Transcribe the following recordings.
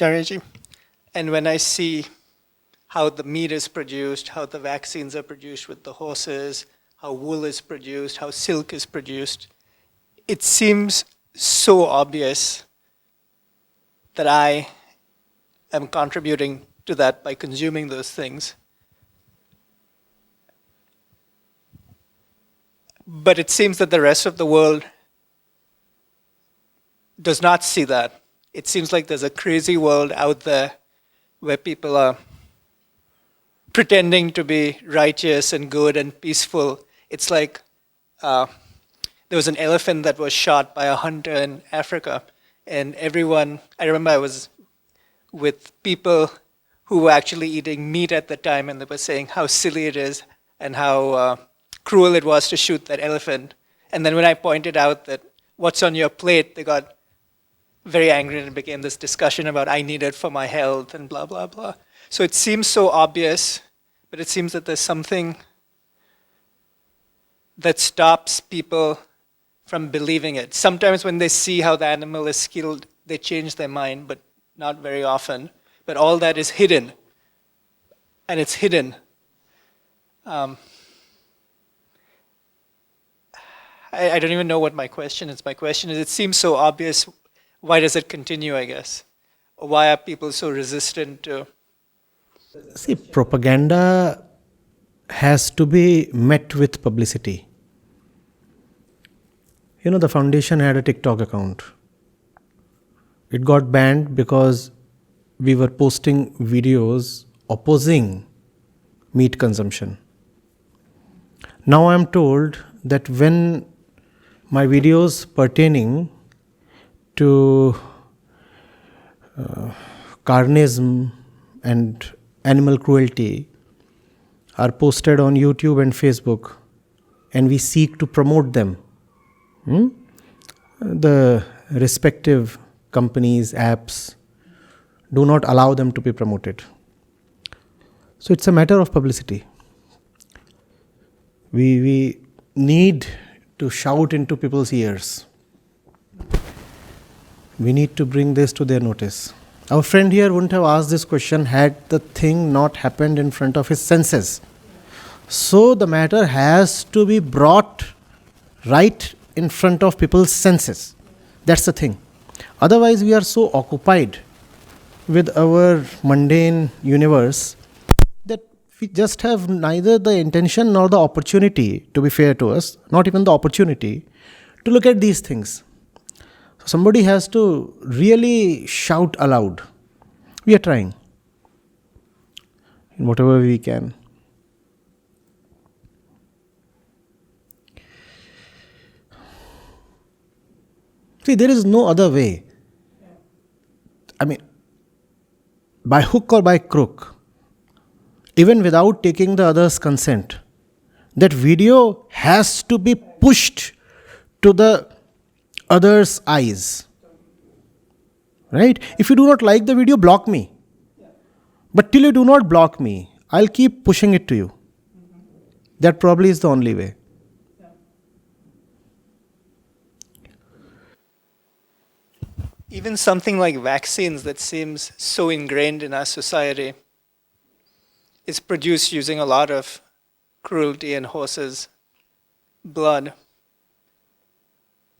Acharyaji. And when I see how the meat is produced, how the vaccines are produced with the horses, how wool is produced, how silk is produced, it seems so obvious that I am contributing to that by consuming those things. But it seems that the rest of the world does not see that. It seems like there's a crazy world out there where people are pretending to be righteous and good and peaceful. It's like there was an elephant that was shot by a hunter in Africa, and everyone, I remember I was with people who were actually eating meat at the time, and they were saying how silly it is and how cruel it was to shoot that elephant. And then when I pointed out that what's on your plate, they got very angry and it became this discussion about I need it for my health and blah, blah, blah. So it seems so obvious, but it seems that there's something that stops people from believing it. Sometimes when they see how the animal is killed, they change their mind, but not very often. But all that is hidden, and it's hidden. I don't even know what my question is. My question is, it seems so obvious. Why does it continue, I guess? Or why are people so resistant to... See, propaganda has to be met with publicity. You know, the foundation had a TikTok account. It got banned because we were posting videos opposing meat consumption. Now I am told that when my videos pertaining to carnism and animal cruelty are posted on YouTube and Facebook, and we seek to promote them, the respective companies, apps, do not allow them to be promoted. So it's a matter of publicity. We need to shout into people's ears. We need to bring this to their notice. Our friend here wouldn't have asked this question had the thing not happened in front of his senses. So the matter has to be brought right in front of people's senses. That's the thing. Otherwise, we are so occupied with our mundane universe that we just have neither the intention nor the opportunity, to be fair to us, not even the opportunity, to look at these things. So somebody has to really shout aloud. We are trying in whatever we can. See, there is no other way. I mean, by hook or by crook, even without taking the other's consent, that video has to be pushed to the other's eyes. Right? If you do not like the video, block me. But till you do not block me, I'll keep pushing it to you. That probably is the only way. Even something like vaccines that seems so ingrained in our society is produced using a lot of cruelty and horses' blood.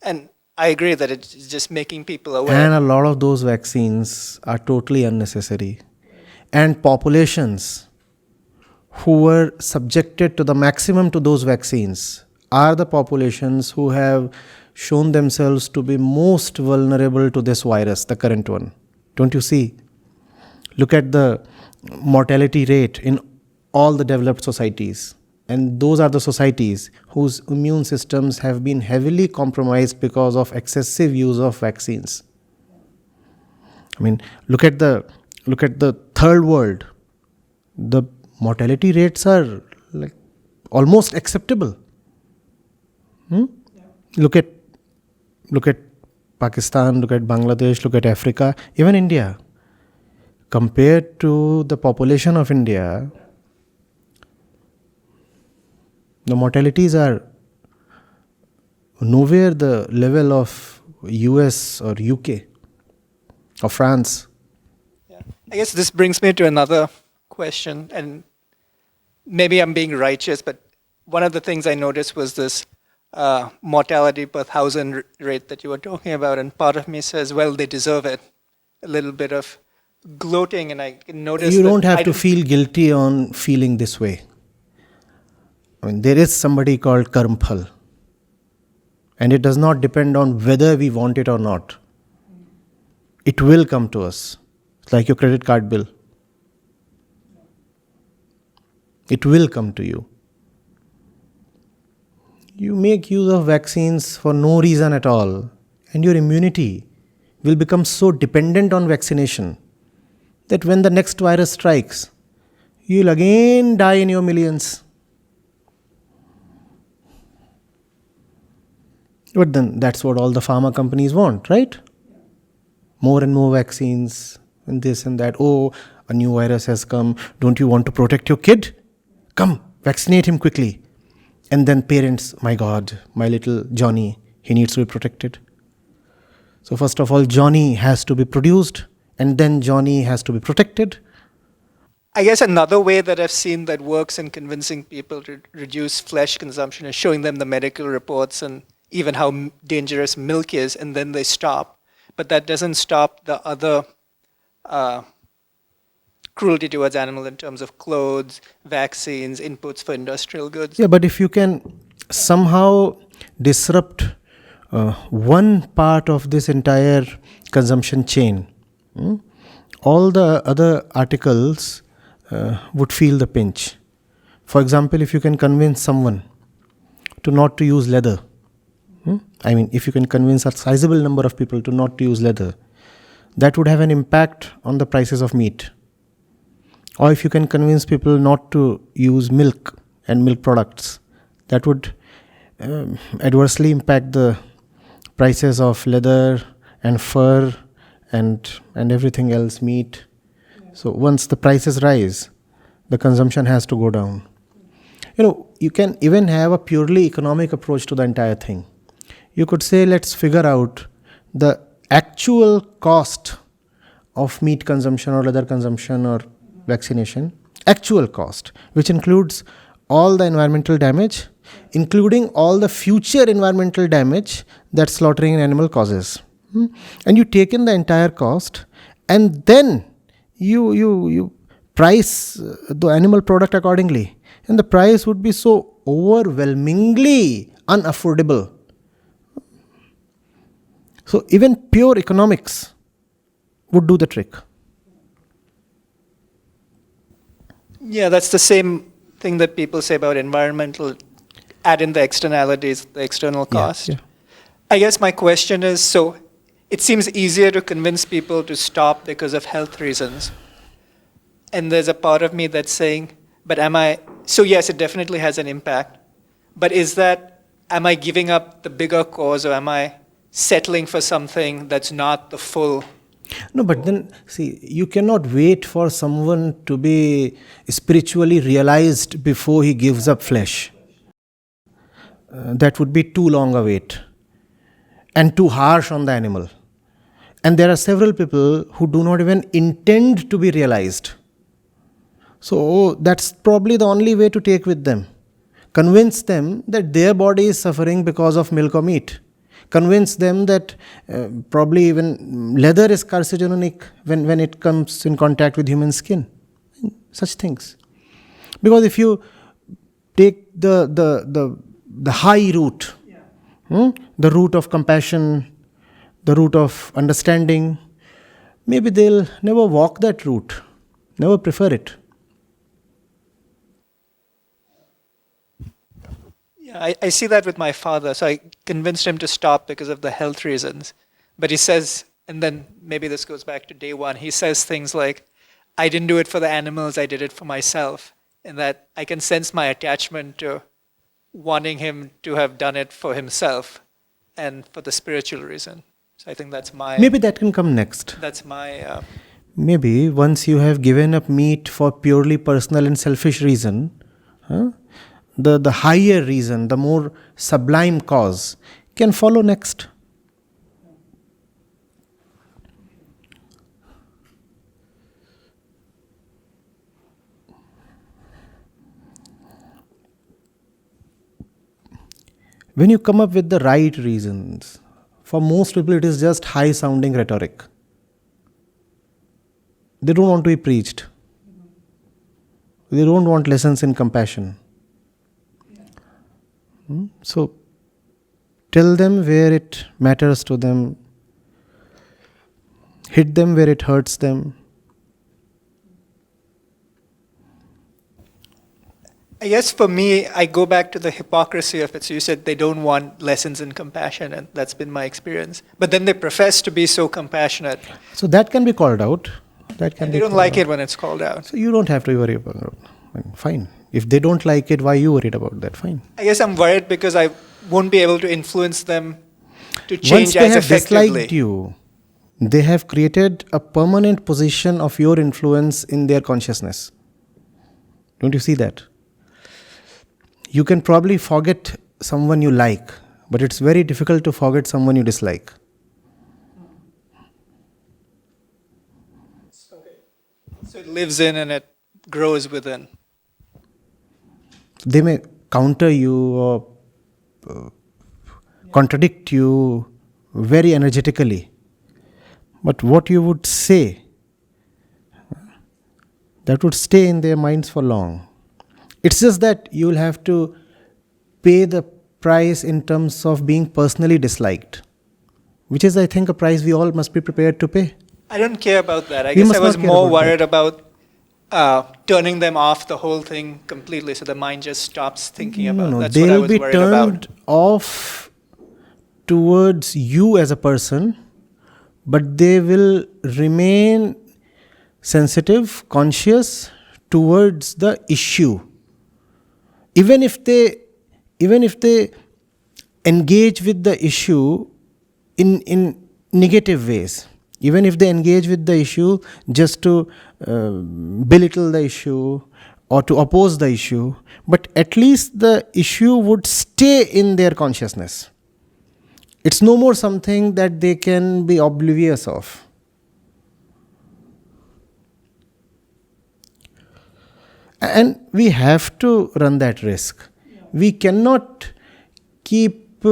And I agree that it's just making people aware. And a lot of those vaccines are totally unnecessary. And populations who were subjected to the maximum to those vaccines are the populations who have shown themselves to be most vulnerable to this virus, the current one. Don't you see? Look at the mortality rate in all the developed societies. And those are the societies whose immune systems have been heavily compromised because of excessive use of vaccines. I mean, look at the third world. The mortality rates are like almost acceptable. Look at Pakistan, look at Bangladesh, look at Africa, even India. Compared to the population of India, the mortalities are nowhere the level of US or UK or France. I guess this brings me to another question, and maybe I'm being righteous, but one of the things I noticed was this mortality per thousand rate that you were talking about, and part of me says, well, they deserve it. A little bit of gloating, and I can notice You that don't have to feel guilty on feeling this way. I mean, there is somebody called karmphal, and it does not depend on whether we want it or not. It will come to us. It's like your credit card bill. It will come to you. You make use of vaccines for no reason at all, and your immunity will become so dependent on vaccination that when the next virus strikes, you'll again die in your millions. But then that's what all the pharma companies want, right? More and more vaccines and this and that. Oh, a new virus has come. Don't you want to protect your kid? Come, vaccinate him quickly. And then parents, my God, my little Johnny, he needs to be protected. So first of all, Johnny has to be produced, and then Johnny has to be protected. I guess another way that I've seen that works in convincing people to reduce flesh consumption is showing them the medical reports and even how dangerous milk is, and then they stop. But that doesn't stop the other cruelty towards animals in terms of clothes, vaccines, inputs for industrial goods. Yeah, but if you can somehow disrupt one part of this entire consumption chain, all the other articles would feel the pinch. For example, if you can convince someone to not to use leather, I mean, if you can convince a sizable number of people to not to use leather, that would have an impact on the prices of meat. Or if you can convince people not to use milk and milk products, that would adversely impact the prices of leather and fur and everything else, meat. So once the prices rise, the consumption has to go down. You can even have a purely economic approach to the entire thing. You could say, let's figure out the actual cost of meat consumption or leather consumption or vaccination, actual cost, which includes all the environmental damage, including all the future environmental damage that slaughtering an animal causes. And you take in the entire cost, and then you price the animal product accordingly. And the price would be so overwhelmingly unaffordable. So even pure economics would do the trick. Yeah, that's the same thing that people say about environmental, add in the externalities, the external cost. Yeah. I guess my question is, so it seems easier to convince people to stop because of health reasons. And there's a part of me that's saying, but so yes, it definitely has an impact, but am I giving up the bigger cause, or am I settling for something that's not the full? No, but then, see, you cannot wait for someone to be spiritually realized before he gives up flesh. That would be too long a wait and too harsh on the animal. And there are several people who do not even intend to be realized. So that's probably the only way to take with them. Convince them that their body is suffering because of milk or meat. Convince them that probably even leather is carcinogenic when it comes in contact with human skin. Such things. Because if you take the high route, the route of compassion, the route of understanding, maybe they'll never walk that route, never prefer it. I see that with my father. So I convinced him to stop because of the health reasons. But he says, and then maybe this goes back to day one, he says things like, I didn't do it for the animals, I did it for myself. And that I can sense my attachment to wanting him to have done it for himself and for the spiritual reason. So I think that's my... Maybe that can come next. That's my... Maybe once you have given up meat for purely personal and selfish reason, the higher reason, the more sublime cause can follow next. when you come up with the right reasons, for most people it is just high sounding rhetoric. They don't want to be preached. They don't want lessons in compassion. So tell them where it matters to them, hit them where it hurts them. I guess for me, I go back to the hypocrisy of it. So you said they don't want lessons in compassion, and that's been my experience. But then they profess to be so compassionate. So that can be called out. That can And be they don't called like out. it when it's called out. So you don't have to worry about it. Fine. If they don't like it, why you worried about that? Fine. I guess I'm worried because I won't be able to influence them to Once change they as have effectively. disliked you, they have created a permanent position of your influence in their consciousness. Don't you see that? You can probably forget someone you like, but it's very difficult to forget someone you dislike. So it lives in and it grows within. They may counter you or contradict you very energetically. But what you would say, that would stay in their minds for long. It's just that you will have to pay the price in terms of being personally disliked, which is, I think, a price we all must be prepared to pay. I don't care about that. I We guess must I was not care more about worried about turning them off the whole thing completely so the mind just stops thinking about it. No, That's what I they'll was be worried turned about. off towards you as a person, but they will remain sensitive, conscious towards the issue. Even if they engage with the issue in negative ways, even if they engage with the issue just to belittle the issue or to oppose the issue, but at least the issue would stay in their consciousness. It's no more something that they can be oblivious of. And we have to run that risk. We cannot keep,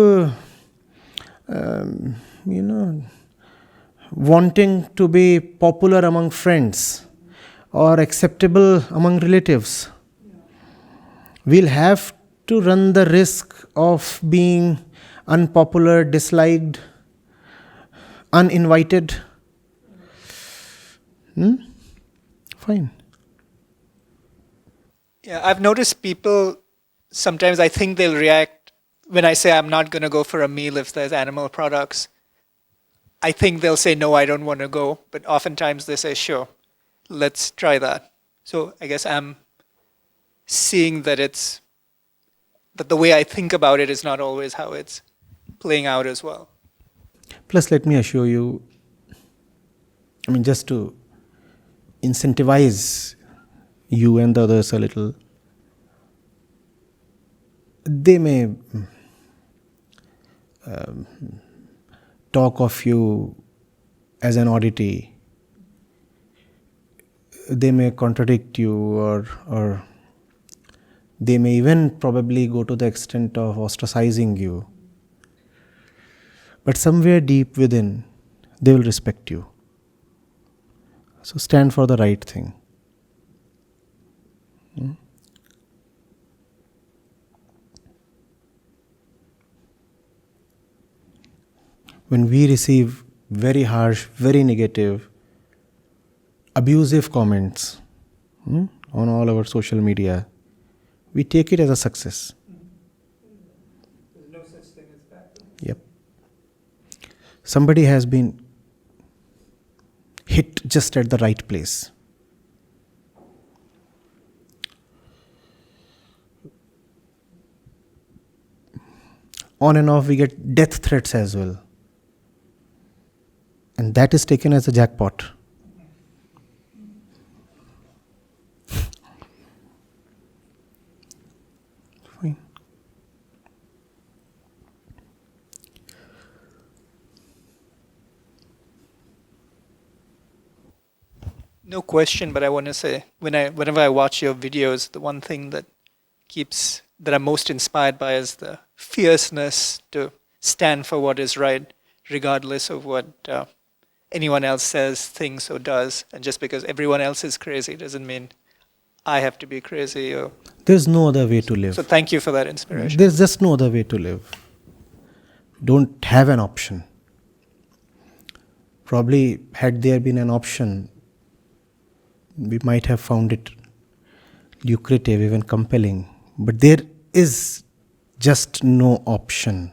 wanting to be popular among friends or acceptable among relatives. We'll have to run the risk of being unpopular, disliked, uninvited. Fine. Yeah, I've noticed people, sometimes I think they'll react when I say I'm not going to go for a meal if there's animal products. I think they'll say, no, I don't want to go. But oftentimes they say, sure, let's try that. So I guess I'm seeing that that the way I think about it is not always how it's playing out as well. Plus, let me assure you, just to incentivize you and the others a little, they may talk of you as an oddity. They may contradict you, or they may even probably go to the extent of ostracizing you. But somewhere deep within, they will respect you. So stand for the right thing. When we receive very harsh, very negative, abusive comments on all our social media, we take it as a success. There's no such thing as bad. Yep. Somebody has been hit just at the right place. On and off, we get death threats as well. And that is taken as a jackpot. Fine. No question, but I want to say, whenever I watch your videos, the one thing that that I'm most inspired by is the fierceness to stand for what is right, regardless of what anyone else says, thinks, or does. And just because everyone else is crazy doesn't mean I have to be crazy. Or There's no other way to live. so thank you for that inspiration. There's just no other way to live. Don't have an option. Probably, had there been an option, we might have found it lucrative, even compelling. But there is just no option.